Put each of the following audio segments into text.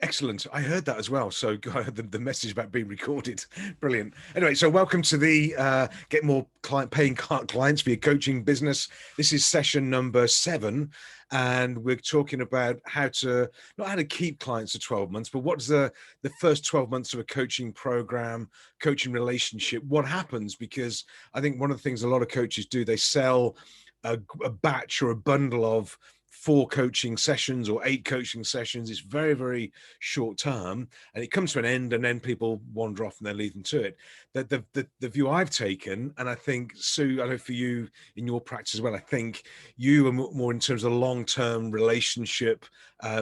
Excellent. I heard that as well. So I heard the message about being recorded. Brilliant. Anyway, so welcome to the Get More Paying Clients for Your Coaching Business. This is session number 7. And we're talking about not how to keep clients for 12 months, but what's the first 12 months of a coaching program, coaching relationship, what happens? Because I think one of the things a lot of coaches do, they sell a batch or a bundle of 4 coaching sessions or 8 coaching sessions. It's very, very short term, and it comes to an end, and then people wander off and they leave them to it. The view I've taken, and I think, Sue, I know for you in your practice as well, I think you are more in terms of long-term relationship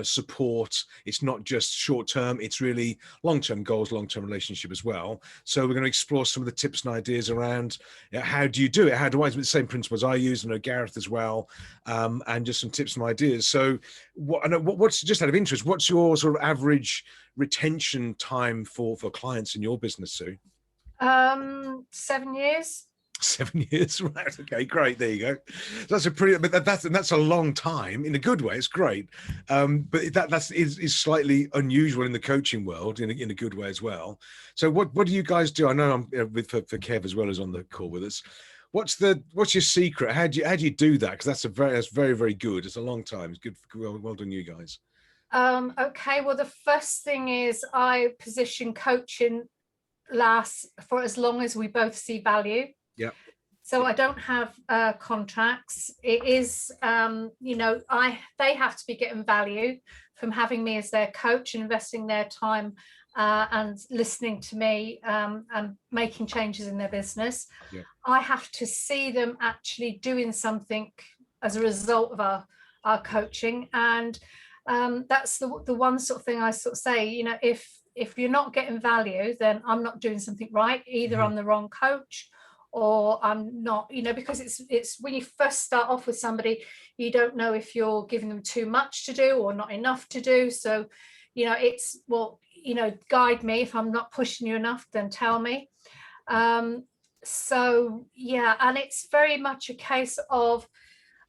support. It's not just short term, it's really long-term goals, long-term relationship as well. So we're going to explore some of the tips and ideas around how do you do it? How do I do the same principles I use? I know Gareth as well, and just some tips and ideas. So what's, just out of interest, what's your sort of average retention time for clients in your business, Sue? 7 years. 7 years, right? Okay, great. There you go. That's a pretty, but that's a long time in a good way. It's great, but that is slightly unusual in the coaching world in a good way as well. So what do you guys do? I know I'm with for Kev as well as on the call with us. What's your secret? How do you do that? Because that's very, very good. It's a long time. It's good. Well done, you guys. Okay. Well, the first thing is I position coaching lasts for as long as we both see value. Yeah. So I don't have contracts. It is, they have to be getting value from having me as their coach, investing their time and listening to me and making changes in their business. Yeah. I have to see them actually doing something as a result of our coaching. And that's the one sort of thing I sort of say, if you're not getting value, then I'm not doing something right. Either I'm the wrong coach, or I'm not, because it's when you first start off with somebody, you don't know if you're giving them too much to do or not enough to do. So, it's, guide me. If I'm not pushing you enough, then tell me. So, yeah, and it's very much a case of,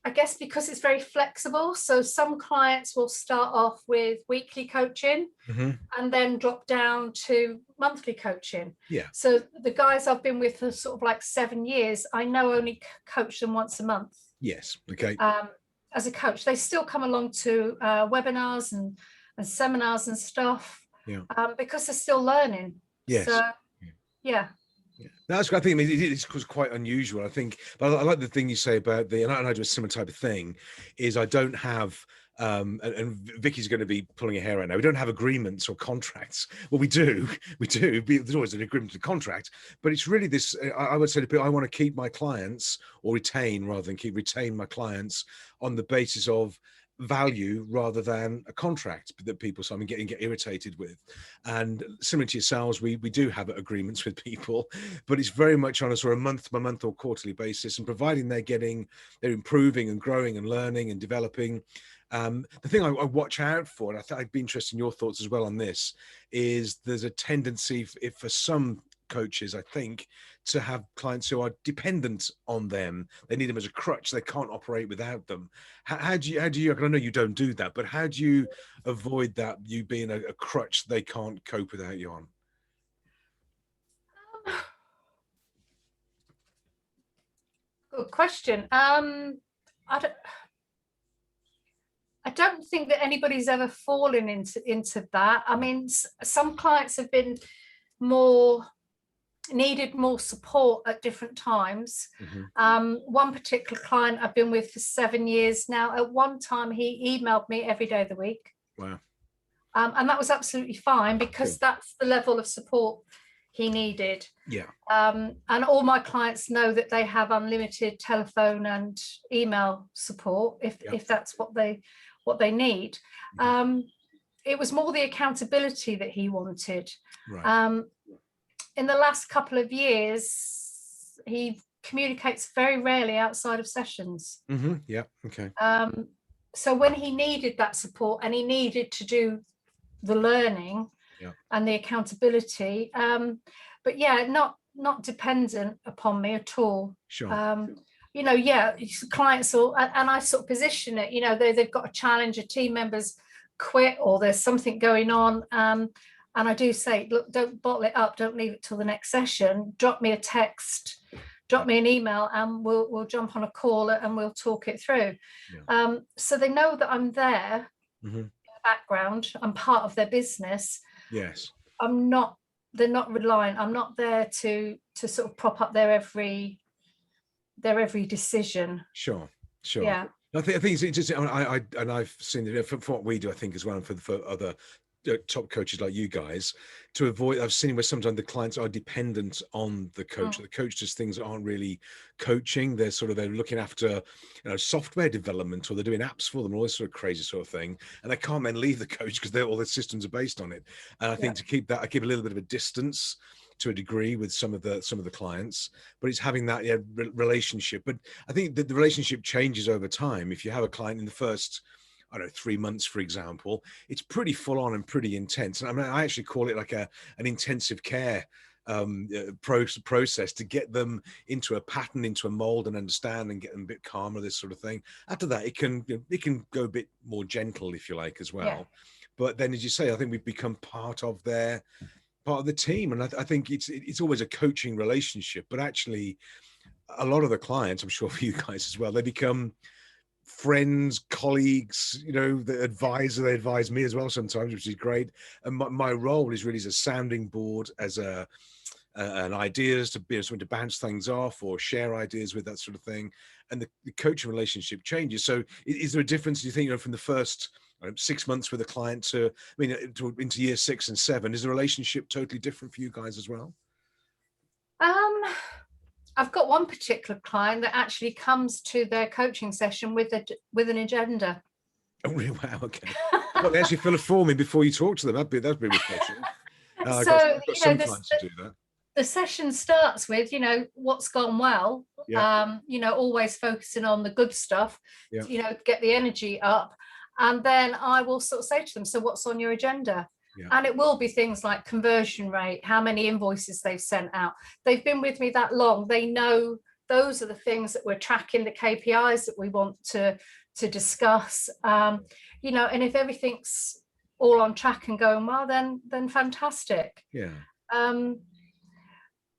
I guess, because it's very flexible. So some clients will start off with weekly coaching and then drop down to monthly coaching. Yeah. So the guys I've been with for sort of like 7 years, I know only coach them once a month. Yes. Okay. As a coach, they still come along to webinars and seminars and stuff. Yeah. Because they're still learning. Yes. So, yeah. Yeah. That's, I think, it's quite unusual, I think, but I like the thing you say about and I do a similar type of thing, is I don't have, and Vicky's going to be pulling her hair right now, we don't have agreements or contracts. Well, we do, there's always an agreement to contract, but it's really this, I would say to people, I want to keep my clients, or retain rather than retain my clients on the basis of value rather than a contract that people get irritated with. And similar to yourselves, we do have agreements with people, but it's very much on a sort of month by month or quarterly basis, and providing they're improving and growing and learning and developing. The thing I watch out for, and I thought I'd be interested in your thoughts as well on this, is there's a tendency for some coaches, I think, to have clients who are dependent on them. They need them as a crutch. They can't operate without them. How do you, I know you don't do that, but how do you avoid that, you being a crutch they can't cope without you on? Good question. I don't think that anybody's ever fallen into that. I mean, some clients have been needed more support at different times. One particular client I've been with for 7 years now, at one time he emailed me every day of the week. Wow. And that was absolutely fine, because that's the level of support he needed. Yeah. And all my clients know that they have unlimited telephone and email support if that's what they need. It was more the accountability that he wanted. Right. In the last couple of years, he communicates very rarely outside of sessions. Yeah. Okay. So when he needed that support and he needed to do the learning and the accountability, but yeah, not dependent upon me at all. Sure. Clients will, and I sort of position it, they've got a challenge, a team member's quit or there's something going on, and I do say, look, don't bottle it up, don't leave it till the next session, drop me a text, drop me an email, and we'll jump on a call and we'll talk it through. So they know that I'm there in the background, I'm part of their business. Yes. They're not reliant, I'm not there to sort of prop up their every decision. Sure. Yeah. I think it's interesting. And I've seen it for what we do, I think, as well, and for other top coaches like you guys, to avoid. I've seen where sometimes the clients are dependent on the coach. The coach does things that aren't really coaching. They're looking after, software development, or they're doing apps for them, all this sort of crazy sort of thing, and they can't then leave the coach because all the systems are based on it. And I think to keep that, I keep a little bit of a distance to a degree with some of the clients, but it's having that relationship. But I think that the relationship changes over time. If you have a client in the first, I don't know, 3 months, for example, it's pretty full on and pretty intense. And I mean, I actually call it like an intensive care process to get them into a pattern, into a mold, and understand and get them a bit calmer, this sort of thing. After that, it can go a bit more gentle, if you like, as well. Yeah. But then, as you say, I think we've become part of the team, and I think it's always a coaching relationship. But actually, a lot of the clients, I'm sure for you guys as well, they become friends, colleagues, the advisor. They advise me as well sometimes, which is great. And my role is really as a sounding board, as an ideas to be something to bounce things off or share ideas with, that sort of thing. And the coaching relationship changes. So is there a difference, do you think, from the first 6 months with a client to into year 6 and 7? Is the relationship totally different for you guys as well? I've got one particular client that actually comes to their coaching session with an agenda. Oh, really? Wow. Okay. Well, they actually fill a form in before you talk to them. That'd be refreshing. I've got some clients to do that. The session starts with, what's gone well. Yeah. Always focusing on the good stuff. Yeah. Get the energy up, and then I will sort of say to them, so what's on your agenda? Yeah. And it will be things like conversion rate, how many invoices they've sent out. They've been with me that long. They know those are the things that we're tracking, the KPIs that we want to discuss. And if everything's all on track and going well, then fantastic. Yeah.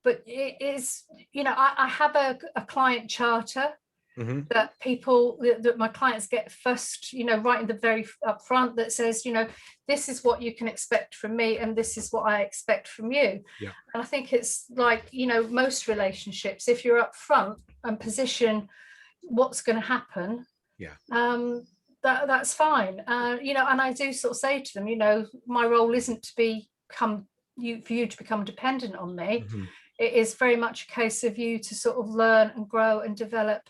But it is, I have a client charter. Mm-hmm. that my clients get first, right in the very up front, that says, this is what you can expect from me and this is what I expect from you. Yeah. And I think it's like, most relationships, if you're up front and position what's going to happen, that's fine. And I do sort of say to them, my role isn't for you to become dependent on me. Mm-hmm. It is very much a case of you to sort of learn and grow and develop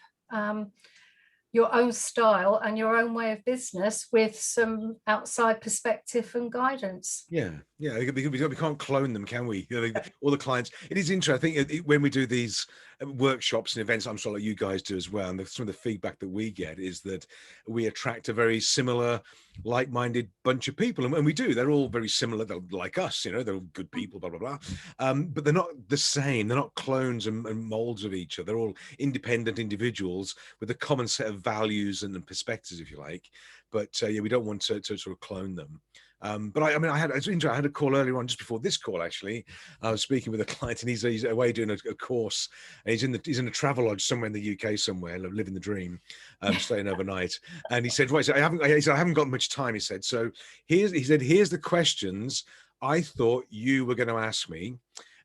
your own style and your own way of business with some outside perspective and guidance. Yeah, we can't clone them, can we? All the clients. It is interesting. I think when we do these workshops and events, I'm sure like you guys do as well, and some of the feedback that we get is that we attract a very similar, like-minded bunch of people, and we do. They're all very similar. They're like us, they're all good people, blah blah blah. But they're not the same. They're not clones and molds of each other. They're all independent individuals with a common set of values and perspectives, if you like. But we don't want to sort of clone them. But I had a call earlier on, just before this call, actually. I was speaking with a client, and he's away doing a course, and he's in a travel lodge somewhere in the UK somewhere, living the dream, staying overnight. And he said, right, so I haven't got much time. He said, so here's the questions I thought you were going to ask me.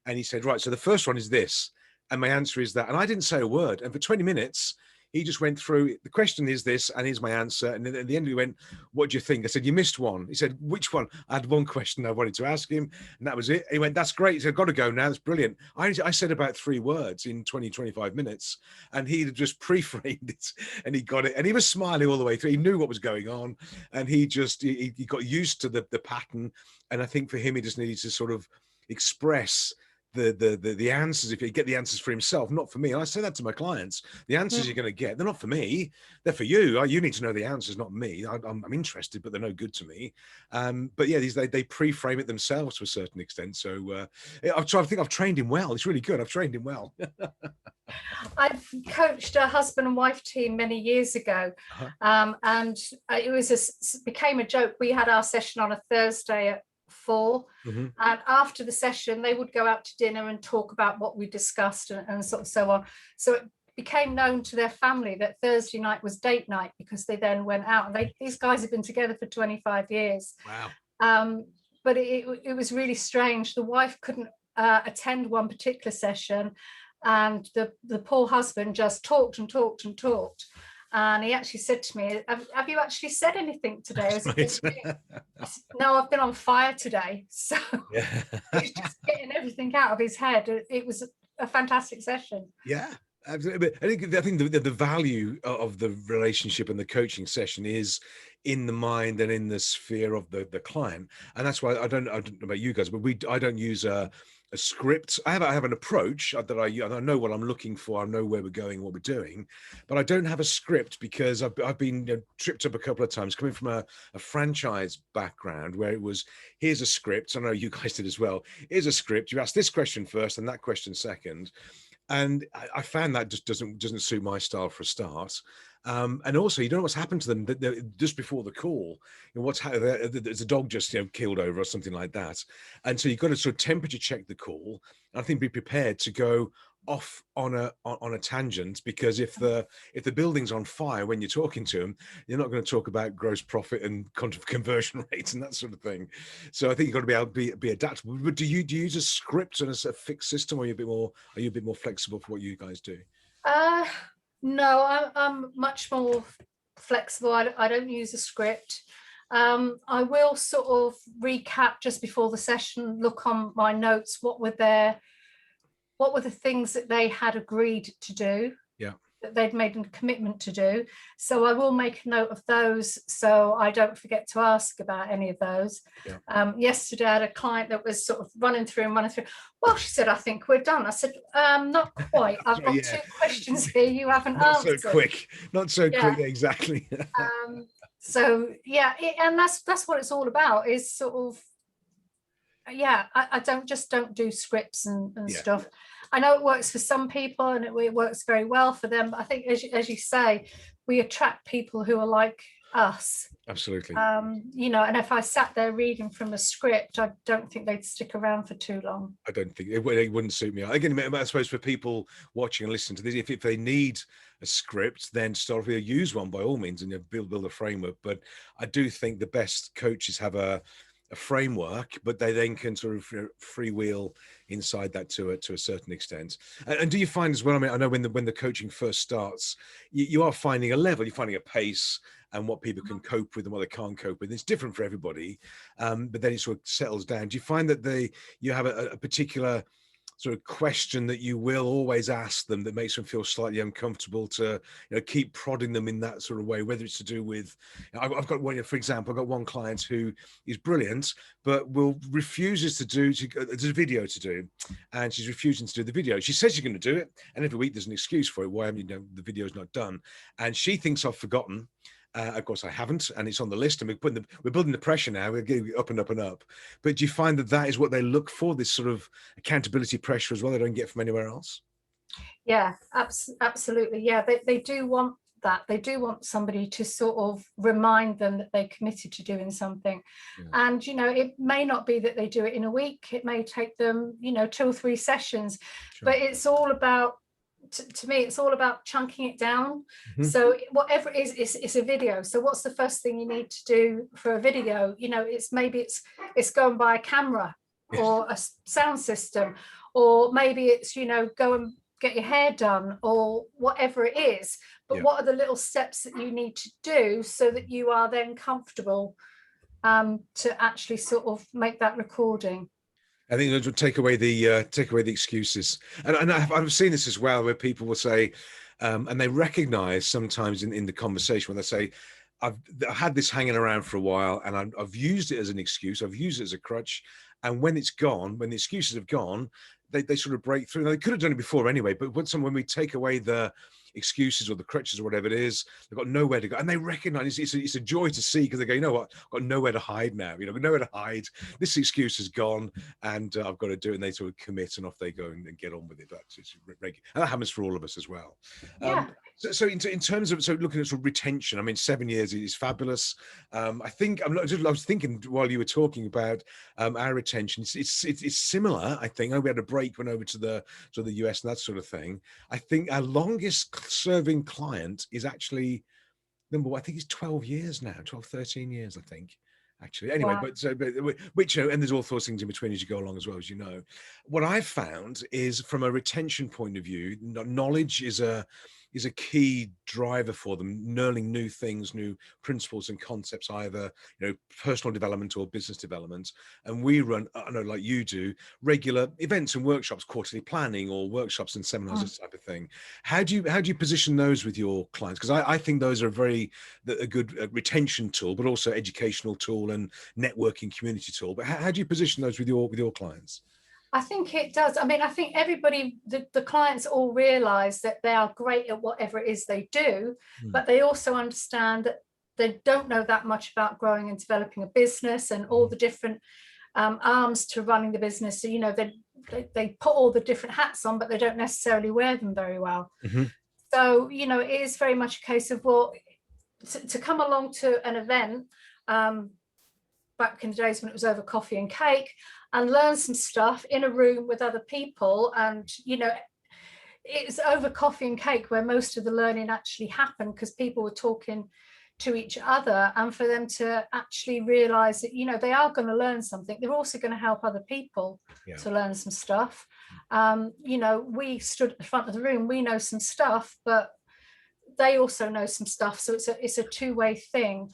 And he said, right, so the first one is this, and my answer is that. And I didn't say a word. And for 20 minutes, he just went through, the question is this, and here's my answer. And then at the end, he went, what do you think? I said, you missed one. He said, which one? I had one question I wanted to ask him, and that was it. He went, that's great. He said, I've got to go now. That's brilliant. I said about 3 words in 20, 25 minutes, and he just pre-framed it, and he got it. And he was smiling all the way through. He knew what was going on, and he got used to the pattern. And I think for him, he just needed to sort of express the answers, if you get the answers for himself, not for me. And I say that to my clients. The answers you're going to get, they're not for me, they're for you. You need to know the answers, not me. I'm interested, but they're no good to me. But yeah, they pre-frame it themselves to a certain extent. So I think I've trained him well. It's really good. I've trained him well. I've coached a husband and wife team many years ago, and it became a joke. We had our session on a Thursday at 4, and after the session they would go out to dinner and talk about what we discussed and sort of so on. So it became known to their family that Thursday night was date night, because they then went out, and these guys have been together for 25 years. Wow. But it was really strange. The wife couldn't attend one particular session, and the poor husband just talked and talked and talked. And he actually said to me, have you actually said anything today? Right. No, I've been on fire today. So he's just getting everything out of his head. It was a fantastic session. Yeah. Absolutely. I think the value of the relationship and the coaching session is in the mind and in the sphere of the client. And that's why I don't know about you guys, but I don't use a script. I have an approach that I know what I'm looking for. I know where we're going, what we're doing, but I don't have a script, because I've been tripped up a couple of times coming from a franchise background where it was, here's a script. I know you guys did as well. Here's a script. You ask this question first and that question second. And I found that just doesn't suit my style for a start. And also, you don't know what's happened to them just before the call. What's happened? There's a dog just killed over or something like that. And so you've got to sort of temperature check the call. I think be prepared to go off on a tangent, because if the building's on fire when you're talking to them, you're not going to talk about gross profit and conversion rates and that sort of thing. So I think you've got to be able to be adaptable. But do you use a script and a fixed system, or are you a bit more flexible for what you guys do? No, I'm much more flexible. I don't use a script. I will sort of recap just before the session, look on my notes, what were the things that they had agreed to do, that they'd made a commitment to do. So I will make a note of those, so I don't forget to ask about any of those. Yesterday I had a client that was sort of running through. Well, she said, I think we're done. I said, not quite. I've got 2 questions here you haven't answered. Not so quick, exactly. So yeah, and that's what it's all about, is sort of, I don't do scripts and stuff. I know it works for some people and it works very well for them, but I think, as you say, we attract people who are like us. Absolutely. And if I sat there reading from a script, I don't think they'd stick around for too long. I don't think it wouldn't suit me. Again, I suppose for people watching and listening to this, if they need a script, then start with use one by all means, and build a framework. But I do think the best coaches have a framework, but they then can sort of freewheel inside that to a certain extent. And do you find as well, I mean, I know when the coaching first starts, you are finding a level, you're finding a pace, and what people can cope with and what they can't cope with. It's different for everybody, but then it sort of settles down. Do you find that you have a particular sort of question that you will always ask them that makes them feel slightly uncomfortable, to keep prodding them in that sort of way, whether it's to do with, I've got one, for example, I've got one client who is brilliant but refuses to do, there's a video to do, and she's refusing to do the video. She says she's going to do it, and every week there's an excuse for it, why the video's not done, and she thinks I've forgotten. Of course I haven't, and it's on the list, and we're building the pressure now. We're getting up and up and up. But do you find that is what they look for, this sort of accountability pressure as well, they don't get from anywhere else? Yeah, absolutely. Yeah, they do want that. They do want somebody to sort of remind them that they committed to doing something. And it may not be that they do it in a week. It may take them 2 or 3 sessions. But it's all about, to me, it's all about chunking it down. So whatever it is, it's a video. So what's the first thing you need to do for a video? It's go and buy a camera or a sound system, or maybe it's go and get your hair done, or whatever it is. But what are the little steps that you need to do so that you are then comfortable to actually sort of make that recording? I think it would take away the excuses, and I've seen this as well, where people will say, and they recognise sometimes in the conversation when they say, I've had this hanging around for a while, and I've used it as an excuse. I've used it as a crutch. And when it's gone, when the excuses have gone, they sort of break through. Now, they could have done it before anyway, but when we take away the excuses or the crutches or whatever it is, they've got nowhere to go. And they recognize it's a joy to see, because they go, you know what, I've got nowhere to hide now. You know, I've got nowhere to hide. This excuse is gone, and I've got to do it. And they sort of commit, and off they go and get on with it. That's it's regular. And that happens for all of us as well. Yeah. So in terms of looking at sort of retention, I mean, 7 years is fabulous. I think I was thinking while you were talking about our retention, it's similar. I think we had a break, went over to the US and that sort of thing. I think our longest serving client is actually I think it's 12 years now, 12, 13 years, I think. Actually, anyway, Wow. but which, you know, and there's all sorts of things in between as you go along as well, as you know. What I've found is, from a retention point of view, knowledge is a key driver for them, learning new things, new principles and concepts, either, you know, personal development or business development. And we run, I know, like you do, regular events and workshops, quarterly planning or workshops and seminars, this type of thing. How do you position those with your clients? Because I think those are a good retention tool, but also educational tool and networking community tool. But how do you position those with your clients? I think it does. I mean, I think everybody, the clients all realize that they are great at whatever it is they do, but they also understand that they don't know that much about growing and developing a business and all the different arms to running the business. So, you know, they put all the different hats on, but they don't necessarily wear them very well. So, you know, it is very much a case of, well, to come along to an event, back in the days when it was over coffee and cake, and learn some stuff in a room with other people. And, you know, it's over coffee and cake where most of the learning actually happened, because people were talking to each other, and for them to actually realize that, you know, they are going to learn something. They're also going to help other people to learn some stuff. You know, we stood at the front of the room, we know some stuff, but they also know some stuff. So it's a two-way thing.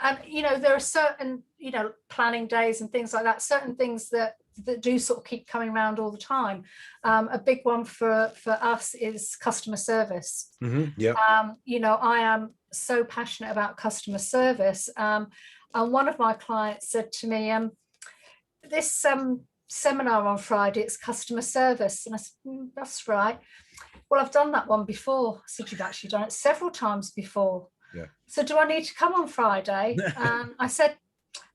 And, you know, there are certain, you know, planning days and things like that, certain things that do sort of keep coming around all the time. A big one for us is customer service. You know, I am so passionate about customer service. And one of my clients said to me, this seminar on Friday, it's customer service. And I said, that's right. Well, I've done that one before. I said, you've actually done it several times before. So do I need to come on Friday? I said,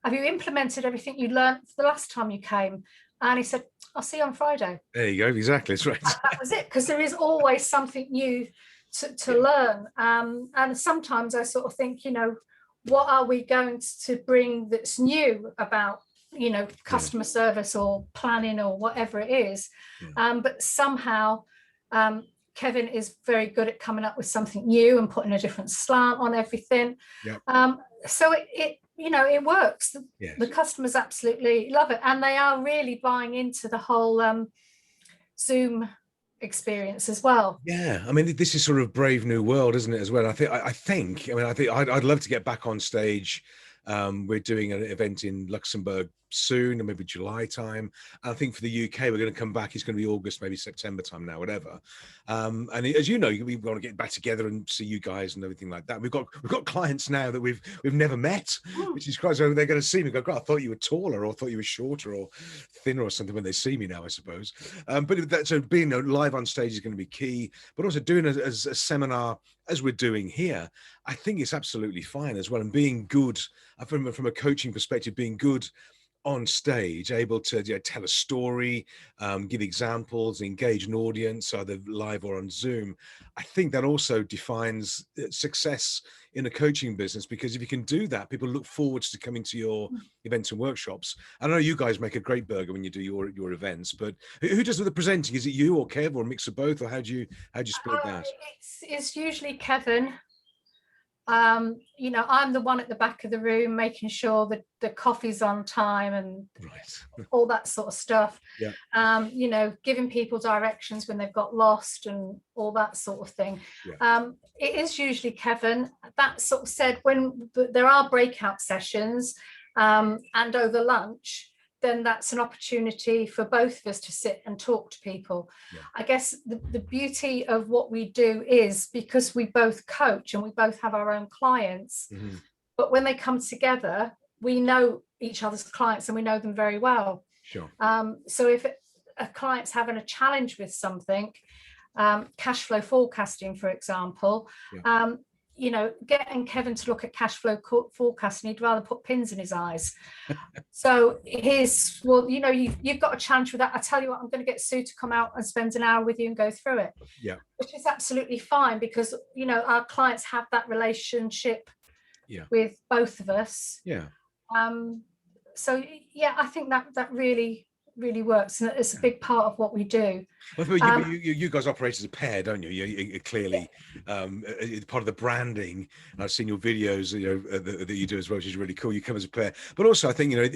have you implemented everything you learned the last time you came? And he said, I'll see you on Friday. There you go. Exactly. That's right. That was it, because there is always something new to learn. And sometimes I sort of think, you know, what are we going to bring that's new about, you know, customer service or planning or whatever it is. But somehow, Kevin is very good at coming up with something new and putting a different slant on everything. So it you know, it works. The customers absolutely love it, and they are really buying into the whole Zoom experience as well. I mean, this is sort of brave new world, isn't it, as well? I think I'd love to get back on stage. We're doing an event in Luxembourg soon, or maybe July time. And I think for the UK, we're going to come back. It's going to be August, maybe September time now, whatever. And as you know, we want to get back together and see you guys and everything like that. We've got clients now that we've never met, which is quite. So they're going to see me go, God, I thought you were taller, or I thought you were shorter or thinner or something when they see me now, I suppose. So being live on stage is going to be key, but also doing a seminar as we're doing here, I think it's absolutely fine as well. And being good from a coaching perspective, being good on stage, able to tell a story, give examples, engage an audience, either live or on Zoom. I think that also defines success in a coaching business, because if you can do that, people look forward to coming to your events and workshops. I know you guys make a great burger when you do your events, but who does the presenting? Is it you or Kev, or a mix of both, or how do you split that? It's usually Kevin. You know, I'm the one at the back of the room making sure that the coffee's on time and all that sort of stuff. You know, giving people directions when they've got lost and all that sort of thing. It is usually Kevin. That sort of said, when there are breakout sessions and over lunch, then that's an opportunity for both of us to sit and talk to people. Yeah. I guess the beauty of what we do is because we both coach and we both have our own clients, but when they come together, we know each other's clients and we know them very well. Sure. So if a client's having a challenge with something, cash flow forecasting, for example, you know, getting Kevin to look at cash flow forecasting, he'd rather put pins in his eyes. So here's, well, you know, you've got a challenge with that. I tell you what, I'm going to get Sue to come out and spend an hour with you and go through it. Yeah. Which is absolutely fine because, you know, our clients have that relationship with both of us. Yeah. So yeah, I think that really works, and it's a big part of what we do. Well, you guys operate as a pair, don't you? You clearly part of the branding. I've seen your videos, you know, that you do as well, which is really cool. You come as a pair, but also I think, you know,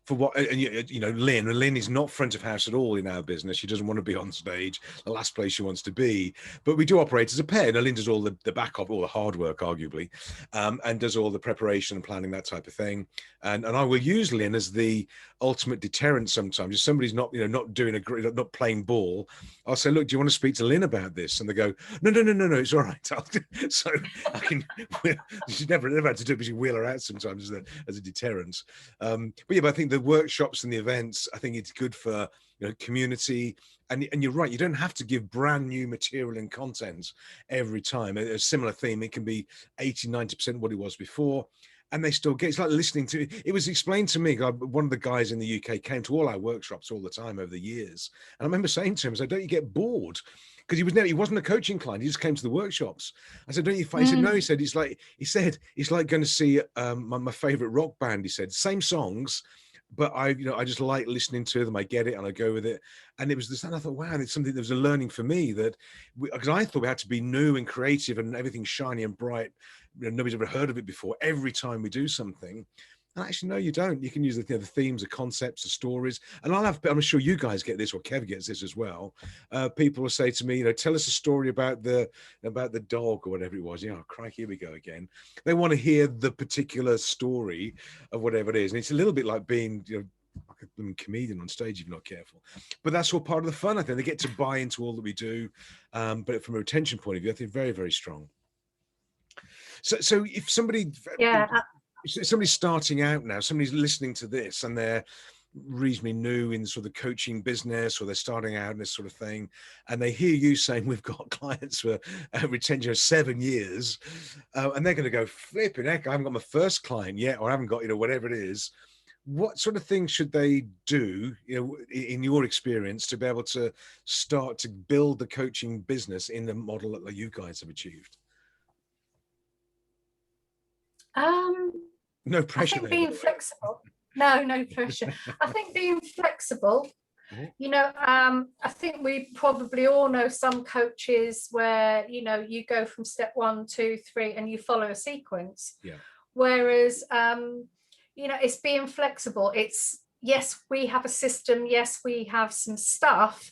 for what, and you know, Lynn is not front of house at all in our business. She doesn't want to be on stage, the last place she wants to be. But we do operate as a pair. Now, Lynn does all the back of all the hard work, arguably, and does all the preparation and planning, that type of thing. And I will use Lynn as the ultimate deterrent sometimes. If somebody's not, you know, not doing not playing ball, I'll say, look, do you want to speak to Lynn about this? And they go, no, it's all right. So I can, she's never had to do it, but she wheel her out sometimes as a deterrent. But yeah, but I think the workshops and the events, I think it's good for, you know, community. And you're right, you don't have to give brand new material and content every time. A similar theme, it can be 80-90% what it was before. And they still get, it's like listening to, it was explained to me, one of the guys in the UK came to all our workshops all the time over the years. And I remember saying to him, I said, don't you get bored? Because he wasn't a coaching client, he just came to the workshops. I said, don't you find, he said, no, he said, it's like going to see my favorite rock band, he said, same songs, but I just like listening to them. I get it and I go with it. And it was this, and I thought, wow, it's something that was a learning for me, that because I thought we had to be new and creative and everything shiny and bright. You know, nobody's ever heard of it before every time we do something. And actually, no, you don't. You can use the themes, the concepts, the stories. And I'm sure you guys get this, or Kev gets this as well. People will say to me, you know, tell us a story about the dog or whatever it was. You know, crikey, here we go again. They want to hear the particular story of whatever it is. And it's a little bit like being, you know, like a comedian on stage if you're not careful. But that's all part of the fun, I think. They get to buy into all that we do. But from a retention point of view, I think very, very strong. So if somebody's starting out now, somebody's listening to this and they're reasonably new in sort of the coaching business, or they're starting out in this sort of thing, and they hear you saying we've got clients for retention of 7 years, and they're going to go, flipping heck, I haven't got my first client yet, or I haven't got, you know, whatever it is. What sort of things should they do, you know, in your experience, to be able to start to build the coaching business in the model that you guys have achieved? No pressure. I think being flexible. No pressure. I think being flexible. You know, I think we probably all know some coaches where, you know, you go from step 1, 2, 3, and you follow a sequence. Yeah. Whereas, you know, it's being flexible. It's, yes, we have a system. Yes, we have some stuff,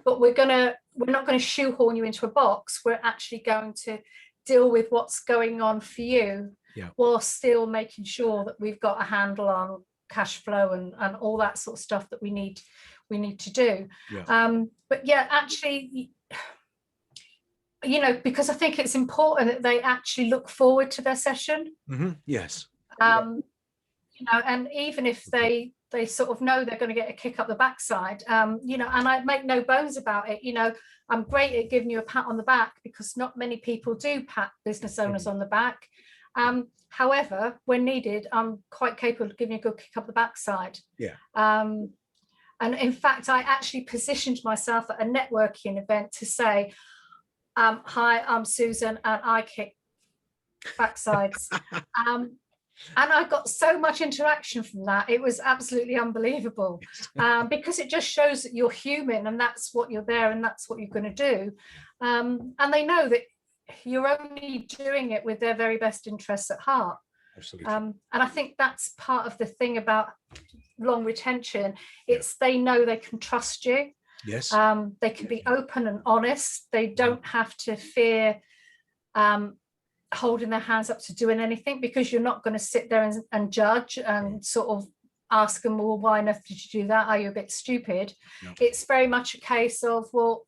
but we're not going to shoehorn you into a box. We're actually going to deal with what's going on for you, while still making sure that we've got a handle on cash flow and all that sort of stuff that we need to do. But yeah, actually, you know, because I think it's important that they actually look forward to their session. Yes. You know, and even if they sort of know they're going to get a kick up the backside, you know, and I make no bones about it. You know, I'm great at giving you a pat on the back, because not many people do pat business owners on the back. However, when needed, I'm quite capable of giving you a good kick up the backside. And in fact, I actually positioned myself at a networking event to say, hi, I'm Susan and I kick backsides. And I got so much interaction from that. It was absolutely unbelievable, because it just shows that you're human and that's what you're there and that's what you're going to do. And they know that you're only doing it with their very best interests at heart. Absolutely. And I think that's part of the thing about long retention. It's they know they can trust you. Yes. They can be open and honest. They don't have to fear holding their hands up to doing anything, because you're not going to sit there and judge and sort of ask them, well, why on earth did you do that? Are you a bit stupid? No. It's very much a case of, well,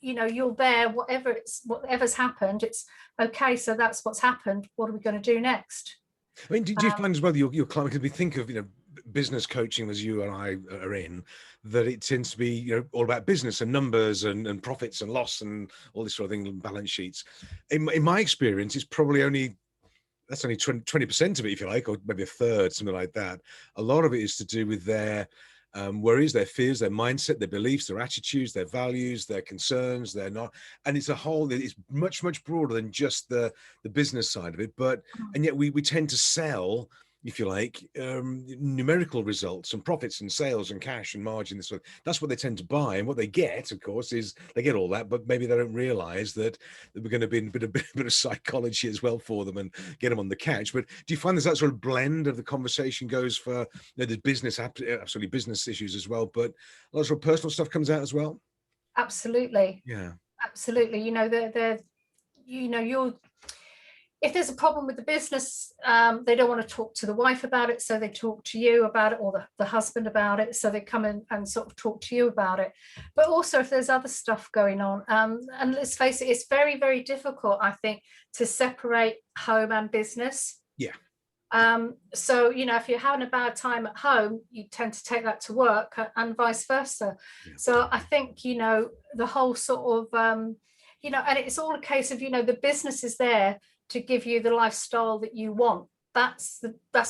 you know, you're there, whatever's happened, it's okay. So that's what's happened. What are we going to do next? I mean, do you find as well your client, because we think of, you know, business coaching as you and I are in, that it tends to be, you know, all about business and numbers and profits and loss and all this sort of thing, and balance sheets. In my experience, it's probably only 20% of it, if you like, or maybe a third, something like that. A lot of it is to do with their worries, their fears, their mindset, their beliefs, their attitudes, their values, their concerns. They're not, and it's a whole. It's much broader than just the business side of it. But and yet we tend to sell, if you like, numerical results and profits and sales and cash and margin. That's what they tend to buy, and what they get, of course, is they get all that, but maybe they don't realize that we're going to be a bit of psychology as well for them and get them on the catch. But do you find there's that sort of blend of the conversation goes for, you know, the business, absolutely business issues as well, but a lot of sort of personal stuff comes out as well? Absolutely. Yeah. Absolutely. You know, if there's a problem with the business, they don't want to talk to the wife about it, so they talk to you about it, or the husband about it, so they come in and sort of talk to you about it. But also if there's other stuff going on, and let's face it, it's very, very difficult, I think, to separate home and business. Yeah. So, you know, if you're having a bad time at home, you tend to take that to work, and vice versa. Yeah. So I think, you know, the whole sort of, you know, and it's all a case of, you know, the business is there to give you the lifestyle that you want. That's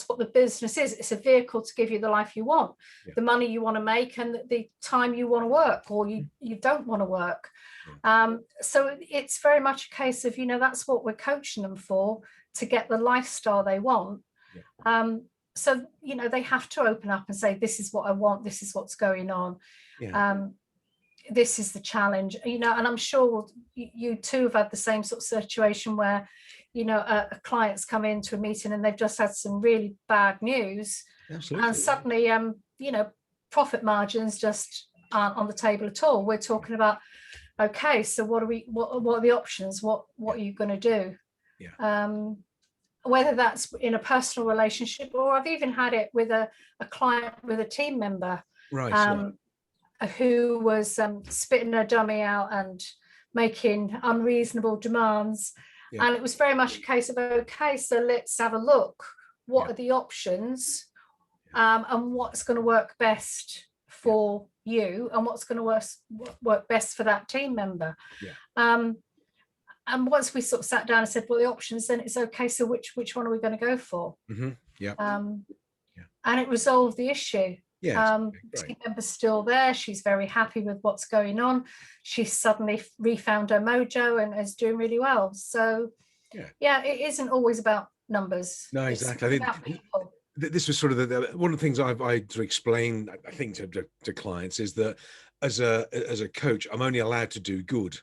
what the business is. It's a vehicle to give you the life you want, yeah, the money you want to make, and the time you want to work, or you don't want to work. Yeah. So it's very much a case of, you know, that's what we're coaching them for, to get the lifestyle they want. Yeah. So, you know, they have to open up and say, this is what I want, this is what's going on. Yeah. This is the challenge, you know, and I'm sure you too have had the same sort of situation where, you know, a client's come into a meeting and they've just had some really bad news. Absolutely. And suddenly, you know, profit margins just aren't on the table at all. We're talking about, okay, so what are the options? What are you going to do? Yeah. Whether that's in a personal relationship, or I've even had it with a client with a team member, right, who was spitting a dummy out and making unreasonable demands. Yeah. And it was very much a case of, okay, so let's have a look. What yeah. are the options, and what's going to work best for you, and what's going to work best for that team member. Yeah. And once we sort of sat down and said, well, the options, then it's okay, so which one are we going to go for? Mm-hmm. Yeah. Yeah. And it resolved the issue. Yeah, team member's still there. She's very happy with what's going on. She's suddenly refound her mojo and is doing really well. So yeah, it isn't always about numbers. No, exactly. It's about people. This was sort of one of the things I to explain, I think, to clients, is that as a coach, I'm only allowed to do good.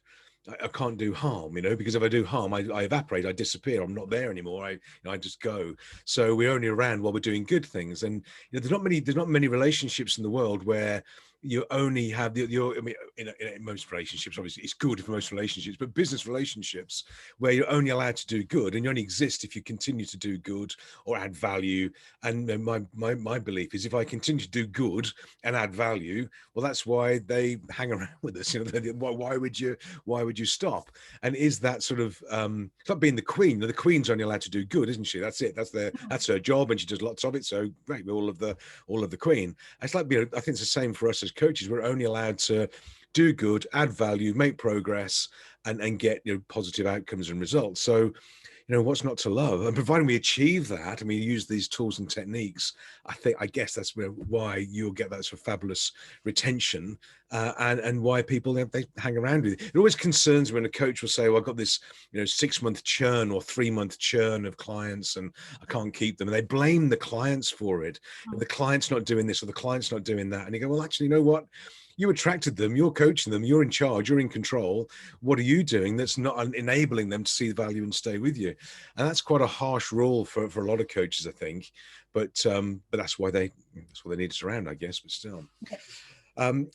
I can't do harm, you know, because if I do harm, I evaporate, I disappear, I'm not there anymore. I just go. So we're only around while we're doing good things. And you know, there's not many relationships in the world where you only have I mean, in most relationships, obviously it's good for most relationships, but business relationships where you're only allowed to do good, and you only exist if you continue to do good or add value. And my belief is, if I continue to do good and add value, well, that's why they hang around with us. You know, why would you stop? And is that sort of it's like being the queen? The queen's only allowed to do good, isn't she? That's it. That's her job, and she does lots of it. So great, we're all of the queen. It's like, you know, I think it's the same for us as coaches. We're only allowed to do good, add value, make progress, and get, you know, positive outcomes and results. So, you know, what's not to love? And providing we achieve that, and we use these tools and techniques, I guess that's why you'll get that sort of fabulous retention, and why people, they hang around with you. It always concerns me when a coach will say, well, I've got this, you know, 6-month churn or 3-month churn of clients and I can't keep them. And they blame the clients for it. Oh. The client's not doing this, or the client's not doing that. And you go, well, actually, you know what? You attracted them, you're coaching them, you're in charge, you're in control. What are you doing that's not enabling them to see the value and stay with you? And that's quite a harsh rule for a lot of coaches, I think. But that's why they need us around, I guess, but still.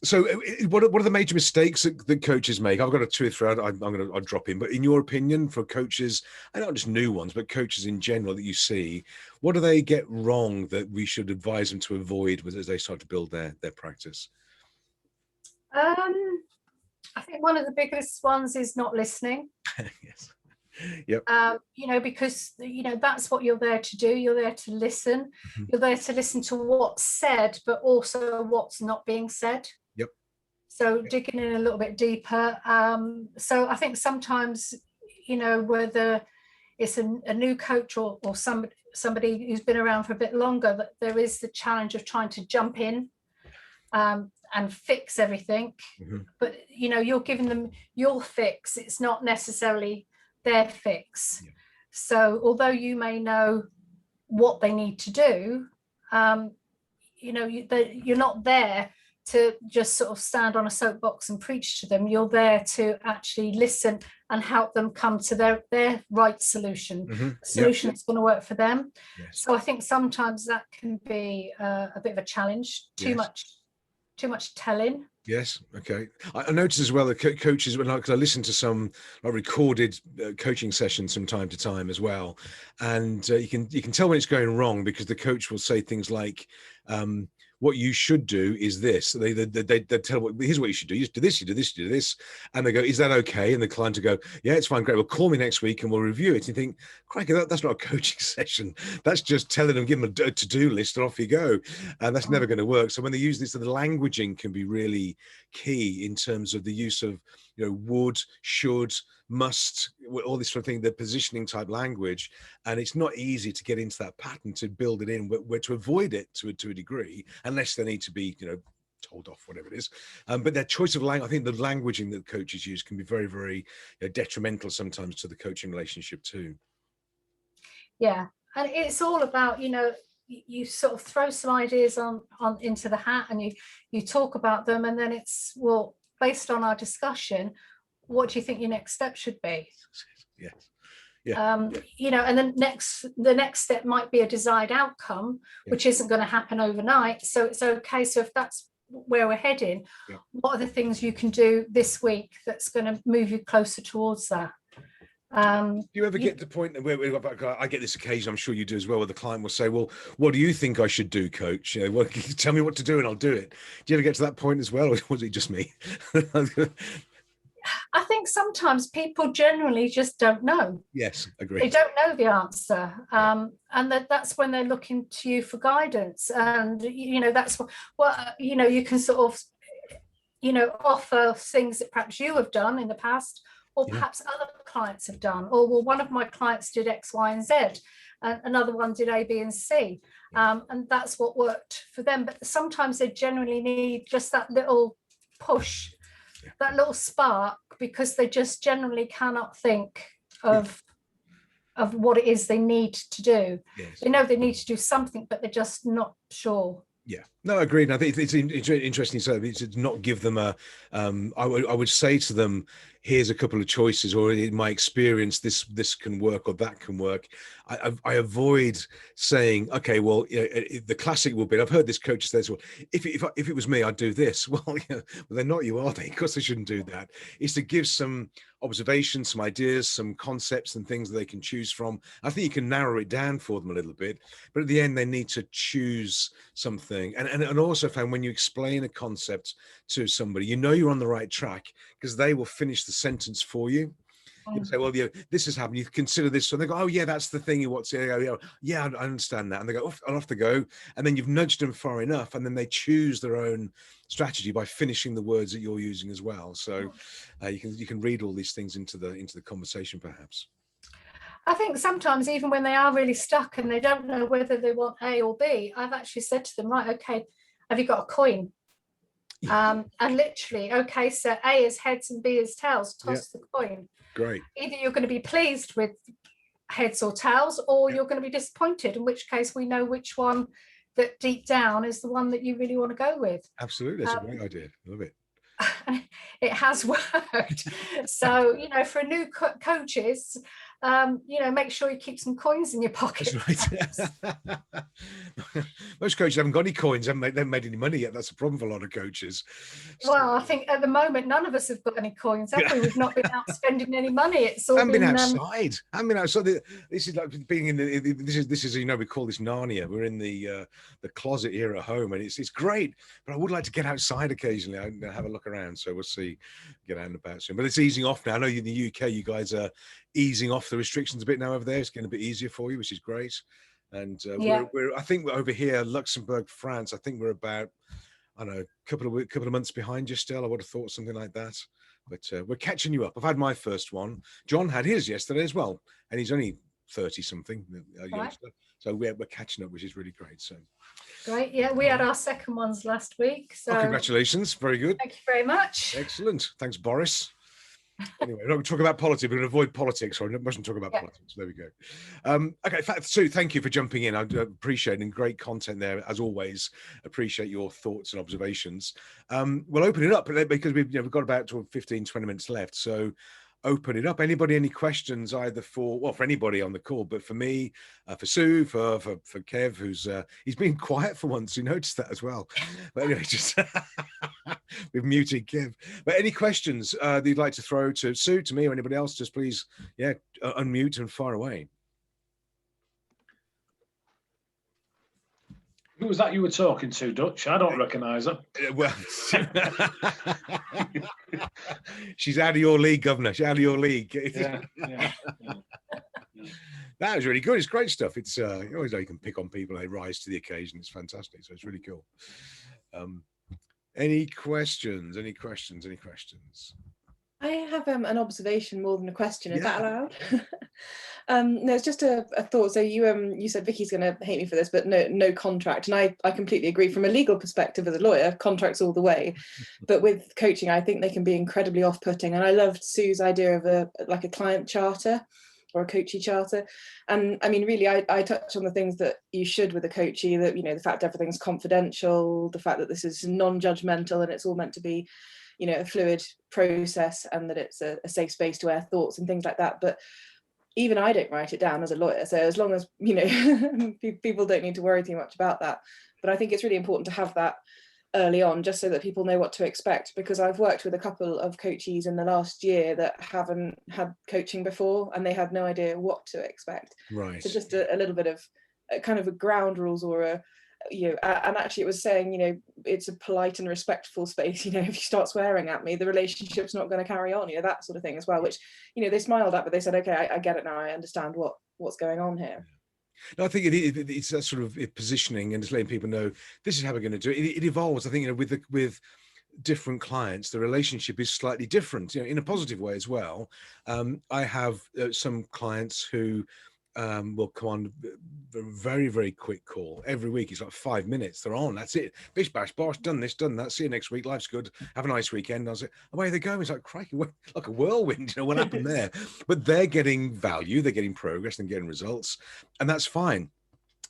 So what are the major mistakes that coaches make? I've got a two or three I'll drop in, but in your opinion, for coaches, and not just new ones, but coaches in general that you see, what do they get wrong that we should advise them to avoid as they start to build their practice? I think one of the biggest ones is not listening. Yes. Yep. Because that's what you're there to do. You're there to listen. Mm-hmm. You're there to listen to what's said, but also what's not being said. Yep. So digging in a little bit deeper. So I think sometimes, whether it's a new coach or somebody who's been around for a bit longer, that there is the challenge of trying to jump in and fix everything. Mm-hmm. But you're giving them your fix. It's not necessarily their fix. Yeah. So although you may know what they need to do, you're not there to just sort of stand on a soapbox and preach to them. You're there to actually listen and help them come to their right solution, mm-hmm. a solution that's going to work for them. Yes. So I think sometimes that can be a bit of a challenge, too much telling. Yes. Okay. I noticed as well that coaches, because I listen to some recorded coaching sessions from time to time as well, and you can tell when it's going wrong because the coach will say things like, "What you should do is this." They tell, "Here's what you should do. You do this. You do this. You do this," and they go, "Is that okay?" And the client will go, "Yeah, it's fine. Great. Well, call me next week and we'll review it." And you think, "Crikey, that's not a coaching session. That's just telling them, give them a to-do list, and off you go." And that's never going to work. So when they use this, the languaging can be really key in terms of the use of would, should, must, all this sort of thing, the positioning type language. And it's not easy to get into that pattern to build it in, where to avoid it to a degree, unless they need to be told off, whatever it is. But their choice of language, I think the languaging that coaches use can be very, very detrimental sometimes to the coaching relationship too. Yeah, and it's all about you sort of throw some ideas on into the hat and you talk about them, and then it's, well, based on our discussion, what do you think your next step should be? Yes. Yeah. And then the next step might be a desired outcome, which isn't going to happen overnight. So it's okay. So if that's where we're heading, what are the things you can do this week that's going to move you closer towards that? Do you ever get to the point where I get this occasion, I'm sure you do as well, where the client will say, "Well, what do you think I should do, coach? Tell me what to do and I'll do it." Do you ever get to that point as well, or was it just me? I think sometimes people generally just don't know. Yes, agree. They don't know the answer, and that's when they're looking to you for guidance. And that's what you can sort of offer things that perhaps you have done in the past, or perhaps other clients have done, or, well, one of my clients did X, Y, and Z, and another one did A, B, and C, and that's what worked for them. But sometimes they generally need just that little push, that little spark, because they just generally cannot think of what it is they need to do. Yes. They know they need to do something, but they're just not sure. Yeah, no, I agree. And I think it's interesting to not give them I would say to them, here's a couple of choices, or in my experience, this can work or that can work. I avoid saying, okay, well, the classic will be, I've heard this coach say, well, if it was me, I'd do this. Well, well, they're not you, are they? Of course they shouldn't do that. It's to give some observations, some ideas, some concepts and things that they can choose from. I think you can narrow it down for them a little bit, but at the end they need to choose something. And also found when you explain a concept to somebody, you're on the right track, because they will finish the sentence for you. You say, well, this has happened. You consider this. So they go, oh yeah, that's the thing you want to go, yeah, I understand that. And they go, I'll have to go. And then you've nudged them far enough. And then they choose their own strategy by finishing the words that you're using as well. So you can read all these things into the conversation, perhaps. I think sometimes even when they are really stuck and they don't know whether they want A or B, I've actually said to them, right, okay, have you got a coin? And literally, okay, so A is heads and B is tails, toss the coin. Great. Either you're going to be pleased with heads or tails, or you're going to be disappointed, in which case we know which one that deep down is the one that you really want to go with. Absolutely. That's a great idea. Love it. It has worked. So, for new coaches, make sure you keep some coins in your pocket. That's right. most coaches haven't got any coins, they haven't made any money yet. That's a problem for a lot of coaches. Well, I think at the moment none of us have got any coins, have we? We've not been out spending any money. It's all been outside. This is like being in the. This is we call this Narnia. We're in the closet here at home, and it's great. But I would like to get outside occasionally and have a look around. So we'll see, get out and about soon. But it's easing off now. I know in the UK, you guys are easing off the restrictions a bit now over there. It's getting a bit easier for you, which is great. And I think we're over here, Luxembourg, France. I think we're about, I don't know, a couple of months behind you still. I would have thought something like that. But we're catching you up. I've had my first one. John had his yesterday as well, and he's only 30 something. Right. So we're catching up, which is really great. So great. Yeah, we had our second ones last week. So congratulations, very good. Thank you very much. Excellent. Thanks, Boris. Anyway, we're not going to talk about politics. We're going to avoid politics. Or I mustn't talk about politics. There we go. Okay, Sue, thank you for jumping in. I appreciate it. And great content there, as always. Appreciate your thoughts and observations. We'll open it up because we've got about 15, 20 minutes left. So open it up. Anybody, any questions either for anybody on the call, but for me, for Sue, for Kev, who's he's been quiet for once. You noticed that as well. But anyway, just we've muted Kev. But any questions that you'd like to throw to Sue, to me, or anybody else, just please, unmute and fire away. Who was that you were talking to, Dutch? I don't recognise her. Well, she's out of your league, Governor. She's out of your league. Yeah. That was really good. It's great stuff. It's you always know you can pick on people and they rise to the occasion. It's fantastic. So it's really cool. Any questions? Any questions? I have an observation more than a question. Is that allowed? No, it's just a thought. So you said Vicky's going to hate me for this, but no contract. And I completely agree. From a legal perspective as a lawyer, contracts all the way. But with coaching, I think they can be incredibly off-putting. And I loved Sue's idea of a client charter or a coachee charter. And I mean, really, I touched on the things that you should with a coachee, that, the fact everything's confidential, the fact that this is non-judgmental and it's all meant to be, a fluid process, and that it's a safe space to air thoughts and things like that. But even I don't write it down as a lawyer. So as long as, people don't need to worry too much about that. But I think it's really important to have that early on, just so that people know what to expect, because I've worked with a couple of coachees in the last year that haven't had coaching before, and they had no idea what to expect. Right. So just a little bit of kind of a ground rules, or and actually it was saying, it's a polite and respectful space. If you start swearing at me, the relationship's not going to carry on, that sort of thing as well, which, they smiled at, but they said, okay, I get it now. I understand what's going on here. No, I think it's that sort of positioning and just letting people know this is how we're going to do it. It evolves. I think, with different clients, the relationship is slightly different, in a positive way as well. I have some clients who will come on a very, very quick call every week. It's like 5 minutes. They're on. That's it. Bish bash bosh. Done this. Done that. See you next week. Life's good. Have a nice weekend. I was like, away they go. It's like crikey, like a whirlwind. What happened there? But they're getting value. They're getting progress and getting results, and that's fine.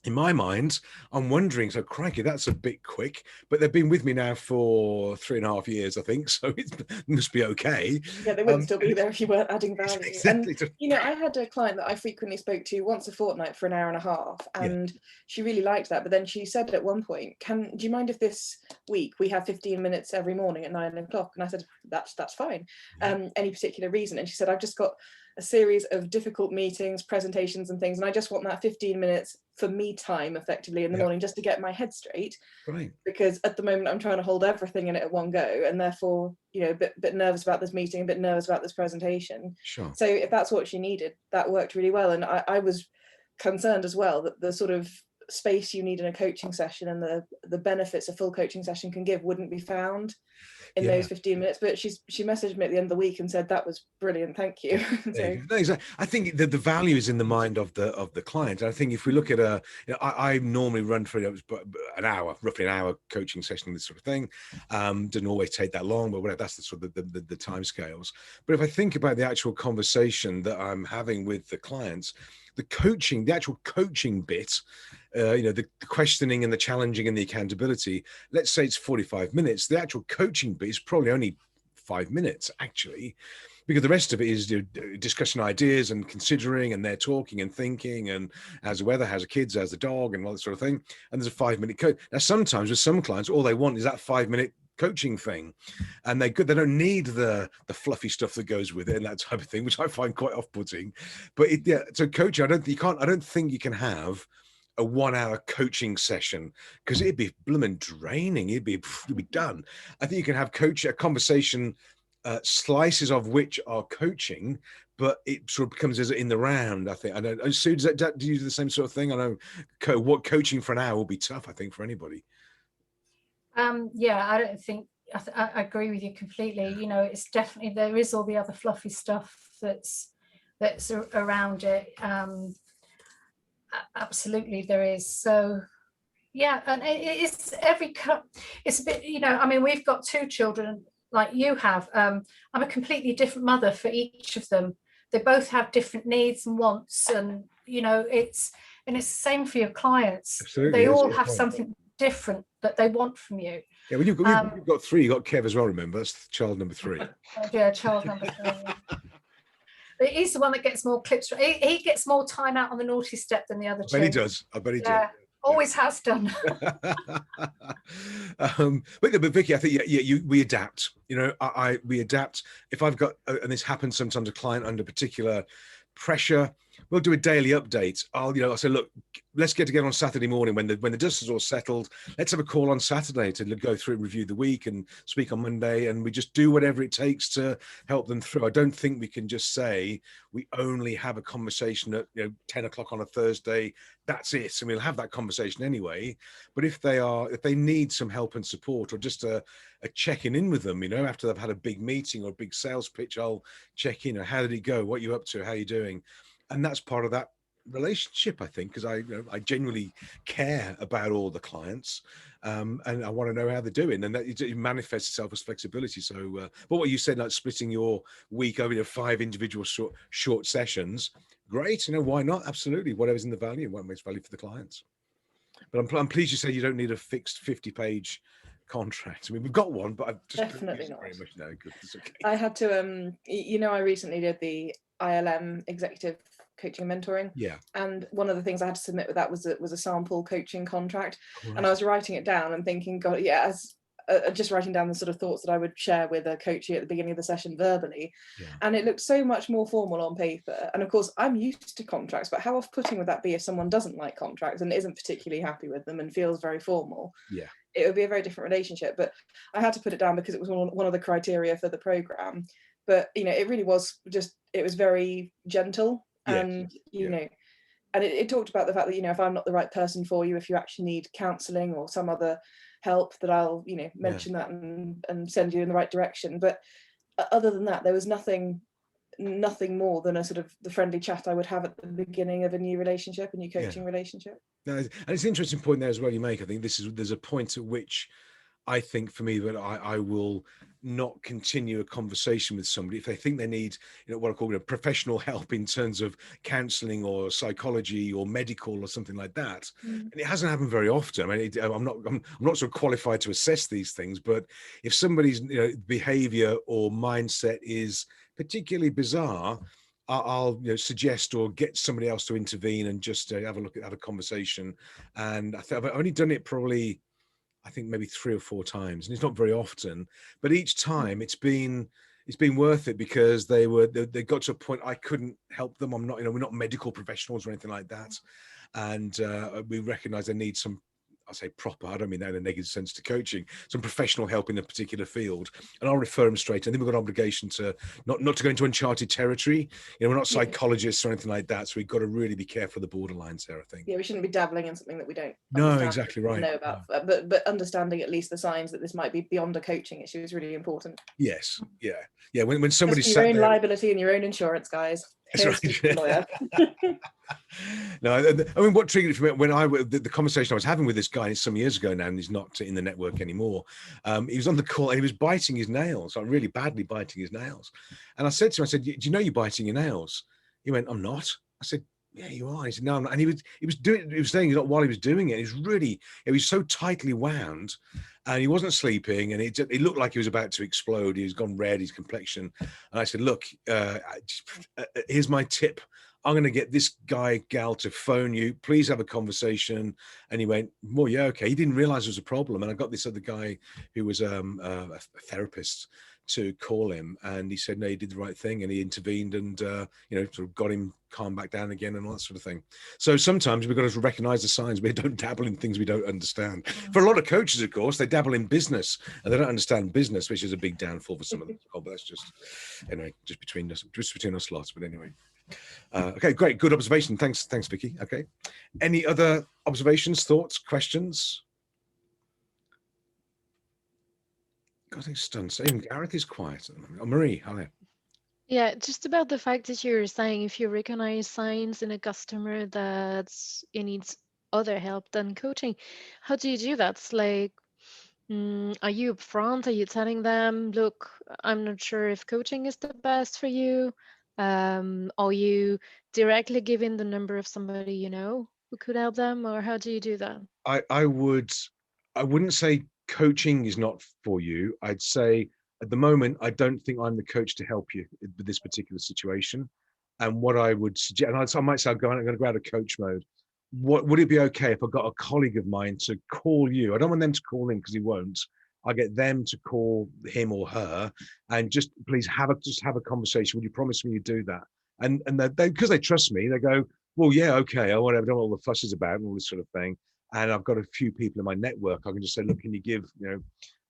In my mind, I'm wondering, so crikey, that's a bit quick, but they've been with me now for 3.5 years, I think, so it must be okay. Yeah, they wouldn't still be there if you weren't adding value. Exactly. And, I had a client that I frequently spoke to once a fortnight for an hour and a half, and she really liked that. But then she said at one point, do you mind if this week we have 15 minutes every morning at 9 o'clock? And I said, that's fine. Any particular reason? And she said, I've just got a series of difficult meetings, presentations and things, and I just want that 15 minutes for me time effectively in the morning, just to get my head straight. Right. Because at the moment I'm trying to hold everything in it at one go, and therefore a bit nervous about this meeting, a bit nervous about this presentation. Sure. So if that's what she needed, that worked really well. And I was concerned as well that the sort of space you need in a coaching session and the benefits a full coaching session can give wouldn't be found in those 15 minutes. But she messaged me at the end of the week and said that was brilliant, thank you. So, no, exactly. I think that the value is in the mind of the client. I think if we look at I normally run for roughly an hour coaching session, this sort of thing. Doesn't always take that long, but whatever, that's the sort of the time scales. But if I think about the actual conversation that I'm having with the clients, the actual coaching bit, the questioning and the challenging and the accountability, let's say it's 45 minutes. The actual coaching bit is probably only 5 minutes, actually. because the rest of it is discussing ideas and considering, and they're talking and thinking, and how's the weather, how's the kids, how's the dog, and all that sort of thing. And there's a 5-minute coach. Now, sometimes with some clients, all they want is that 5-minute coaching thing, and they don't need the fluffy stuff that goes with it and that type of thing, which I find quite off-putting. But so coaching, I don't think you can have a 1-hour coaching session, because it'd be blooming draining. It'd be done. I think you can have a conversation, slices of which are coaching, but it sort of becomes as in the round. I think. I know. Sue, do you do the same sort of thing? I know what coaching for an hour will be tough, I think, for anybody. Yeah, I don't think I agree with you completely. You know, it's definitely, there is all the other fluffy stuff that's around it. Absolutely, there is. So yeah, and it's a bit, you know, I mean, we've got 2 children like you have. I'm a completely different mother for each of them. They both have different needs and wants, and you know, it's the same for your clients. Absolutely, they all have something different that they want from you. Yeah, well, you've got 3. You've got Kev as well, remember? That's child number 3. Yeah, child number 3. But he's the one that gets more clips. He gets more time out on the naughty step than the other 2. I bet he does. I bet he does. Always has done. But Vicky, I think we adapt. You know, we adapt. If I've got, and this happens sometimes, a client under particular pressure, we'll do a daily update. I'll say, look, let's get together on Saturday morning when the dust is all settled. Let's have a call on Saturday to go through and review the week and speak on Monday. And we just do whatever it takes to help them through. I don't think we can just say we only have a conversation at 10 o'clock on a Thursday. That's it. And we'll have that conversation anyway. But if they need some help and support, or just a checking in with them, after they've had a big meeting or a big sales pitch, I'll check in. How did it go? What are you up to? How are you doing? And that's part of that relationship, I think, because I genuinely care about all the clients, and I want to know how they're doing, and that it manifests itself as flexibility. So, but what you said, like splitting your week over 5 individual short sessions, great. Why not? Absolutely, whatever's in the value, what makes value for the clients. But I'm pleased you say you don't need a fixed 50-page contract. I mean, we've got one, but I've just definitely not. Very much no good. It's okay. I had to, I recently did the ILM executive coaching and mentoring. Yeah. And one of the things I had to submit with that was a sample coaching contract. Right. And I was writing it down and thinking, God, yeah, as just writing down the sort of thoughts that I would share with a coachee at the beginning of the session verbally. Yeah. And it looked so much more formal on paper. And of course, I'm used to contracts, but how off-putting would that be if someone doesn't like contracts and isn't particularly happy with them and feels very formal? Yeah. It would be a very different relationship. But I had to put it down because it was one of the criteria for the program. But, it really was it was very gentle. And, and it talked about the fact that, if I'm not the right person for you, if you actually need counselling or some other help, that I'll, mention that and send you in the right direction. But other than that, there was nothing more than a sort of the friendly chat I would have at the beginning of a new relationship, a new coaching relationship. No, and it's an interesting point there as well you make. I think there's a point at which I think for me that I will not continue a conversation with somebody if they think they need, what I call professional help in terms of counselling or psychology or medical or something like that. And it hasn't happened very often. I mean, I'm not sort of qualified to assess these things, but if somebody's behaviour or mindset is particularly bizarre, I'll suggest or get somebody else to intervene and just have a conversation. And I've only done it probably, I think maybe 3 or 4 times, and it's not very often, but each time it's been worth it, because they got to a point I couldn't help them. I'm not, we're not medical professionals or anything like that. And we recognize they need some, I say proper, I don't mean that in a negative sense, to coaching, some professional help in a particular field, and I'll refer them straight. And then we've got an obligation to not to go into uncharted territory. We're not psychologists or anything like that, so we've got to really be careful of the borderlines there, I think. Yeah, we shouldn't be dabbling in something that we don't exactly right. know about. No. But understanding at least the signs that this might be beyond a coaching issue is really important. Yes, yeah. When somebody's your own liability and your own insurance, guys. That's right. Lawyer. No, I mean, what triggered it for me when the conversation I was having with this guy some years ago now, and he's not in the network anymore. He was on the call and he was biting his nails, like really badly biting his nails. And I said to him, do you know you're biting your nails? He went, I'm not. I said, yeah, you are. He said, no, I'm not. And he was saying it while he was doing it. He was so tightly wound. and he wasn't sleeping, and it looked like he was about to explode. He was gone red, his complexion. And I said, look, here's my tip. I'm going to get this gal to phone you. Please have a conversation. And he went, well, yeah, okay. He didn't realize there was a problem. And I got this other guy who was a therapist to call him, and he said, no, he did the right thing, and he intervened and, sort of got him calmed back down again and all that sort of thing. So sometimes we've got to recognize the signs. We don't dabble in things we don't understand. For a lot of coaches, of course, they dabble in business and they don't understand business, which is a big downfall for some of them. Oh, but that's just, anyway, just between us lots. But anyway. Okay, great. Good observation. Thanks, Vicky. Okay. Any other observations, thoughts, questions? God, he's stunned. So even Gareth is quiet. Oh, Marie, hi. Yeah, just about the fact that you're saying if you recognize signs in a customer that it needs other help than coaching, how do you do that? It's like, are you upfront? Are you telling them, look, I'm not sure if coaching is the best for you? Are you directly giving the number of somebody you know who could help them, or how do you do that? I wouldn't say coaching is not for you. I'd say at the moment, I don't think I'm the coach to help you with this particular situation. And what I would suggest, and I might say I'm going to go out of coach mode. What would it be okay if I got a colleague of mine to call you? I don't want them to call him because he won't. I get them to call him or her and just please have a conversation. Would you promise me you do that? And they because they trust me, they go, well, yeah, okay, I don't know what all the fuss is about and all this sort of thing. And I've got a few people in my network. I can just say, look, can you give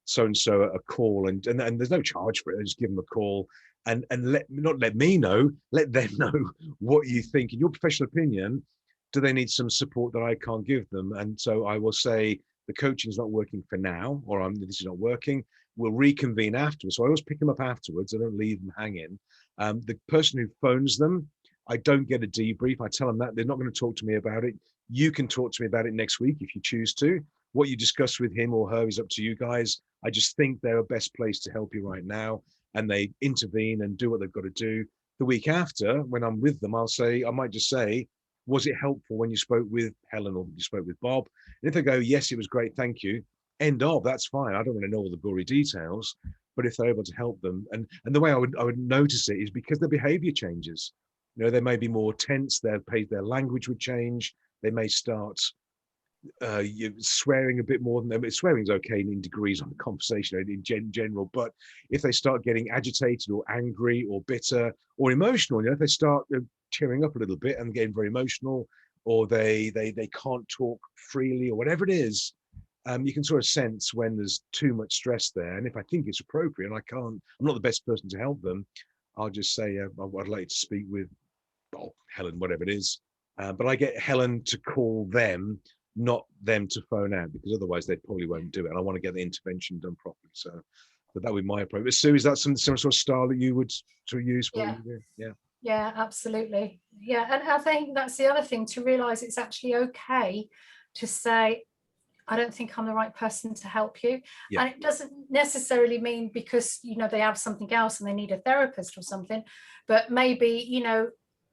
so-and-so a call? And there's no charge for it. I just give them a call and let me know, let them know what you think. In your professional opinion, do they need some support that I can't give them? And so I will say the coaching is not working for now, or this is not working. We'll reconvene afterwards. So I always pick them up afterwards. I don't leave them hanging. The person who phones them, I don't get a debrief. I tell them that they're not going to talk to me about it. You can talk to me about it next week if you choose to. What you discuss with him or her is up to you guys. I just think they're a best place to help you right now. And they intervene and do what they've got to do. The week after, when I'm with them, I might just say, was it helpful when you spoke with Helen or you spoke with Bob? And if they go, yes, it was great, thank you. End of, that's fine. I don't want to know all the gory details. But if they're able to help them, and the way I would notice it is because their behavior changes. They may be more tense, their language would change. They may start swearing a bit more than them. Swearing's okay in degrees on the conversation in general, but if they start getting agitated or angry or bitter or emotional, if they start tearing up a little bit and getting very emotional, or they can't talk freely or whatever it is, you can sort of sense when there's too much stress there. And if I think it's appropriate, and I'm not the best person to help them, I'll just say, I'd like to speak with Helen, whatever it is. But I get Helen to call them, not them to phone out, because otherwise they probably won't do it. And I want to get the intervention done properly. So that would be my approach. But Sue, is that some sort of style that you would sort of use? Yeah, absolutely. Yeah, and I think that's the other thing, to realize it's actually okay to say, I don't think I'm the right person to help you. Yeah. And it doesn't necessarily mean because, they have something else and they need a therapist or something, but maybe,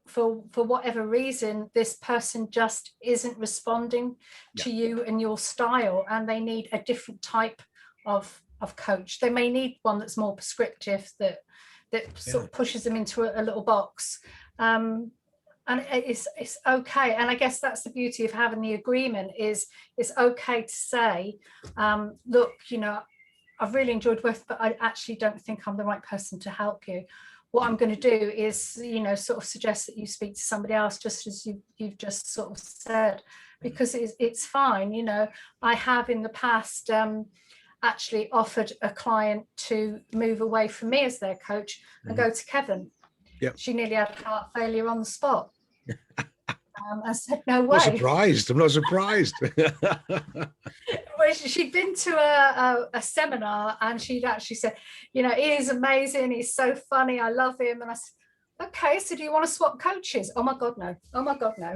for whatever reason, this person just isn't responding to you and your style, and they need a different type of coach. They may need one that's more prescriptive, that sort of pushes them into a little box. And it's okay. And I guess that's the beauty of having the agreement, is it's okay to say, look, I've really enjoyed work, but I actually don't think I'm the right person to help you. What I'm going to do is, sort of suggest that you speak to somebody else, just as you've just sort of said, because it's fine. I have in the past actually offered a client to move away from me as their coach and go to Kevin. Yep. She nearly had heart failure on the spot. I said, no way. I'm not surprised. Well, she'd been to a seminar, and she'd actually said, he is amazing. He's so funny. I love him. And I said, okay, so do you want to swap coaches? Oh my God, no. Oh my God, no.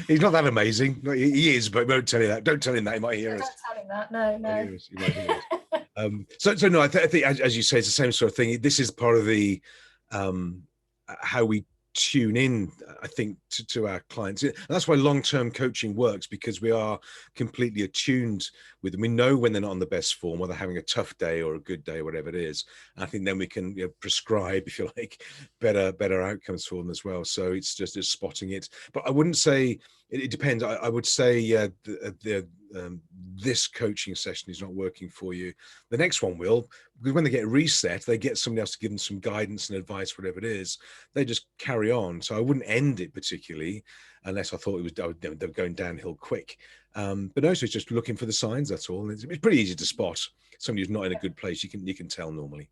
He's not that amazing. He is, but won't tell you that. Don't tell him that. He might hear us. Don't tell him that. No. He might hear us. So no, I think as you say, it's the same sort of thing. This is part of the how we tune in, I think, to our clients. And that's why long-term coaching works, because we are completely attuned with them. We know when they're not on the best form, or they're having a tough day or a good day, whatever it is. And I think then we can, prescribe, if you like, better outcomes for them as well. So it's just spotting it. But I wouldn't say it depends. I would say this coaching session is not working for you. The next one will, because when they get reset, they get somebody else to give them some guidance and advice, whatever it is. They just carry on. So I wouldn't end it particularly unless I thought they were going downhill quick. But also it's just looking for the signs. That's all. And it's pretty easy to spot somebody who's not in a good place. You can tell normally.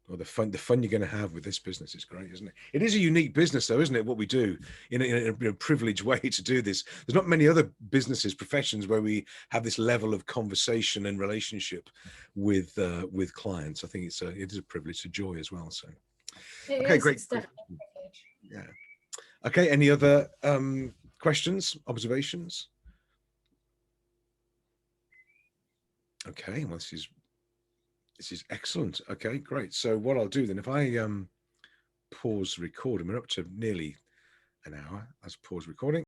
Or the fun you're going to have with this business is great, isn't it? It is a unique business, though, isn't it? What we do in a privileged way to do this. There's not many other businesses, professions where we have this level of conversation and relationship with clients. I think it is a privilege, a joy as well. So, okay, great. Yeah. Okay. Any other questions, observations? Okay. Well, this is excellent. Okay, great. So what I'll do then, if I pause recording, we're up to nearly an hour. Let's pause recording.